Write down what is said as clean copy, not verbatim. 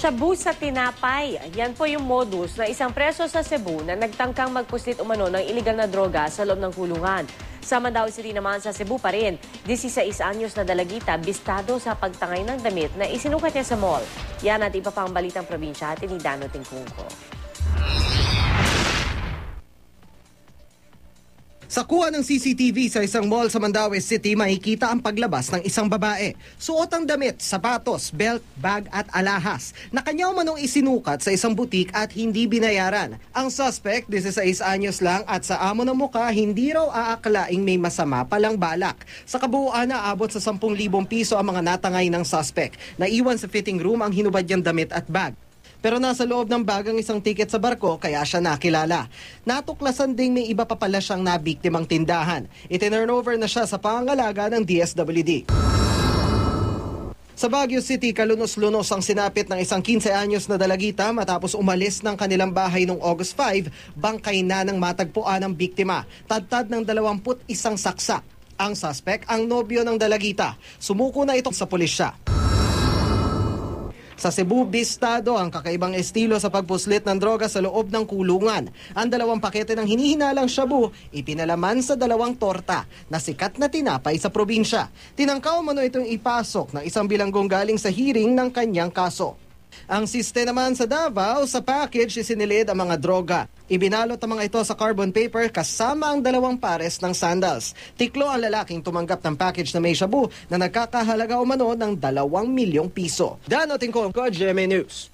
Shabu sa tinapay. Yan po yung modus na isang preso sa Cebu na nagtangkang magpuslit umano ng iligal na droga sa loob ng kulungan. Sa Mandaue City naman sa Cebu pa rin, 16 anyos na dalagita bistado sa pagtangay ng damit na isinukat niya sa mall. Yan at iba pang balitang probinsya atin ni Dano Tingkungko. Sa kuha ng CCTV sa isang mall sa Mandaue City, makikita ang paglabas ng isang babae. Suot ang damit, sapatos, belt, bag at alahas na kanya umanong isinukat sa isang butik at hindi binayaran. Ang suspect, 16 anyos lang at sa amo ng muka, hindi raw aaklaing may masama palang balak. Sa kabuuan, naabot sa 10,000 piso ang mga natangay ng suspect. Naiwan sa fitting room ang hinubad niyang damit at bag. Pero nasa loob ng bag ang isang ticket sa barko kaya siya nakilala. Natuklasan ding may iba pa pala siyang nabiktimang tindahan. Itinurnover na siya sa pangangalaga ng DSWD. Sa Baguio City, kalunos-lunos ang sinapit ng isang 15 anyos na dalagita matapos umalis ng kanilang bahay noong August 5, bangkay na ng matagpuan ng biktima. Tadtad ng 21 saksak. Ang suspect, ang nobyo ng dalagita. Sumuko na ito sa pulisya. Sa Cebu, bistado ang kakaibang estilo sa pagpuslit ng droga sa loob ng kulungan. Ang 2 pakete ng hinihinalang shabu ipinalaman sa 2 torta na sikat na tinapay sa probinsya. Tinangkaw umano itong ipasok ng isang bilanggong galing sa hearing ng kanyang kaso. Ang siste naman sa Davao, sa package isinilid ang mga droga. Ibinalot ang mga ito sa carbon paper kasama ang 2 pares ng sandals. Tiklo ang lalaking tumanggap ng package na may shabu na nagkakahalaga umano ng 2 milyong piso. Dano Tingkungko, GMA News.